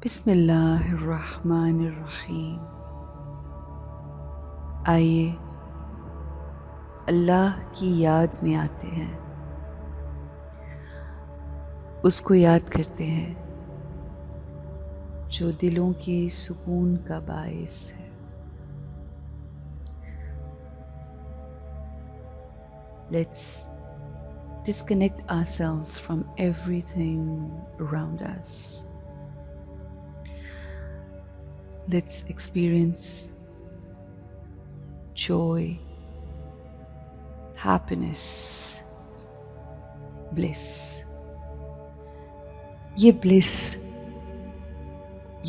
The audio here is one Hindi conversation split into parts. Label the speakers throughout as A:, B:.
A: बिस्मिल्लाहिर्रहमानिर्रहीम। आइए अल्लाह की याद में आते हैं, उसको याद करते हैं जो दिलों के सुकून का बाइस है। Let's disconnect ourselves from everything around us. Let's experience joy, happiness, bliss. ये bliss,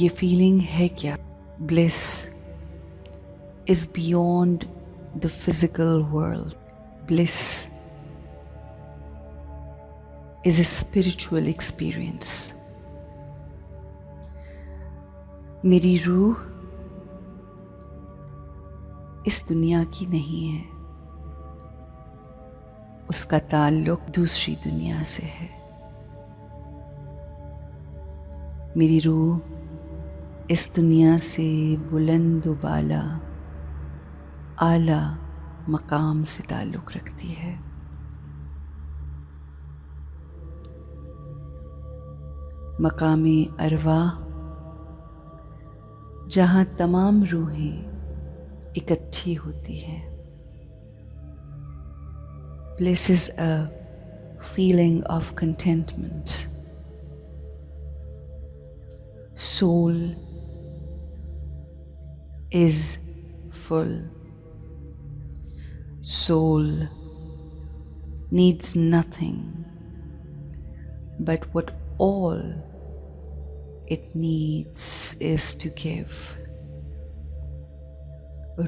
A: ये feeling है क्या? Bliss is beyond the physical world. Bliss is a spiritual experience. मेरी रूह इस दुनिया की नहीं है, उसका ताल्लुक दूसरी दुनिया से है। मेरी रूह इस दुनिया से बुलंद बाला आला मकाम से ताल्लुक रखती है। मकामे अरवाह, जहाँ तमाम रूहें इकट्ठी होती हैं। Bliss is a feeling of contentment. Soul is full. Soul needs nothing but what all it needs is to give.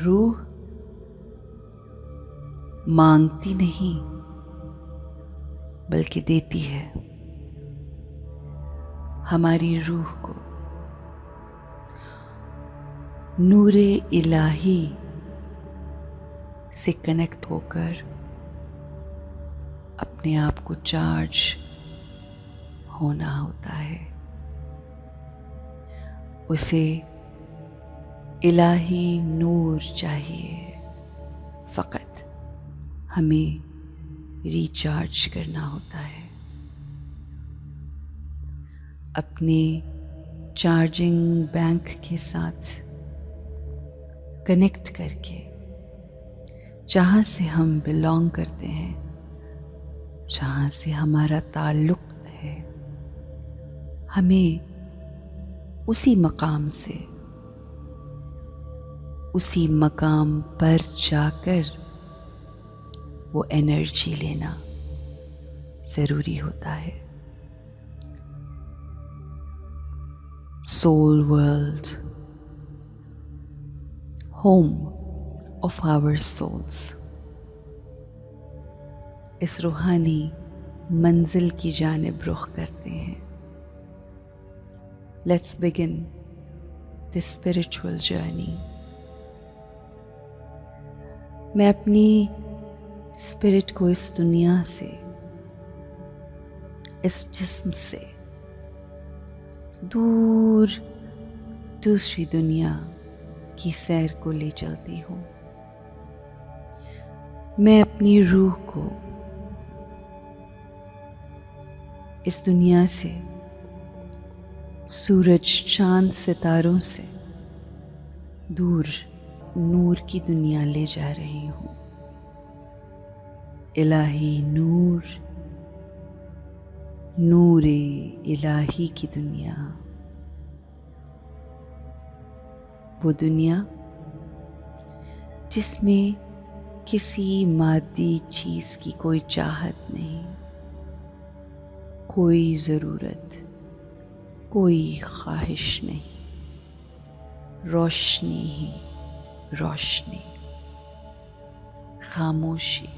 A: रूह मांगती नहीं बल्कि देती है। हमारी रूह को नूरे इलाही से कनेक्ट होकर अपने आप को चार्ज होना होता है। उसे इलाही नूर चाहिए, फ़कत हमें रिचार्ज करना होता है। अपने चार्जिंग बैंक के साथ कनेक्ट करके, जहाँ से हम बिलोंग करते हैं, जहाँ से हमारा ताल्लुक़ है, हमें उसी मकाम से, उसी मकाम पर जाकर वो एनर्जी लेना ज़रूरी होता है। Soul world, home of our souls, इस रूहानी मंजिल की जानिब रुख करते हैं। Let's begin this spiritual journey. मैं अपनी स्पिरिट को इस दुनिया से, इस जिस्म से दूर दूसरी दुनिया की सैर को ले चलती हूँ। मैं अपनी रूह को इस दुनिया से, सूरज चांद सितारों से दूर नूर की दुनिया ले जा रही हूँ। इलाही नूर, नूरे इलाही की दुनिया, वो दुनिया जिसमें किसी मादी चीज़ की कोई चाहत नहीं, कोई ज़रूरत, कोई ख्वाहिश नहीं। रोशनी ही रोशनी, खामोशी,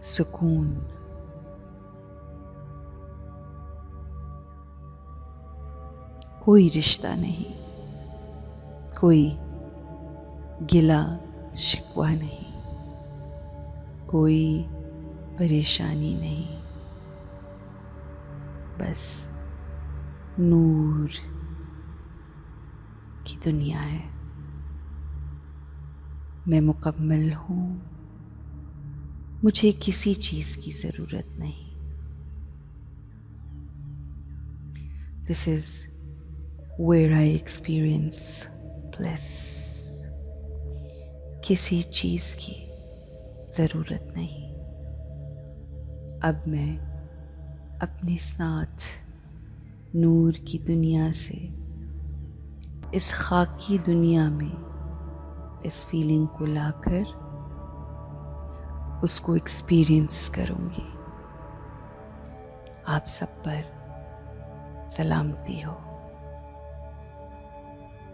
A: सुकून। कोई रिश्ता नहीं, कोई गिला शिकवा नहीं, कोई परेशानी नहीं, बस नूर की दुनिया है। मैं मुकम्मल हूँ, मुझे किसी चीज़ की ज़रूरत नहीं। This is where I experience bliss. किसी चीज़ की ज़रूरत नहीं। अब मैं अपने साथ नूर की दुनिया से इस खाकी दुनिया में इस फीलिंग को लाकर उसको एक्सपीरियंस करूँगी। आप सब पर सलामती हो।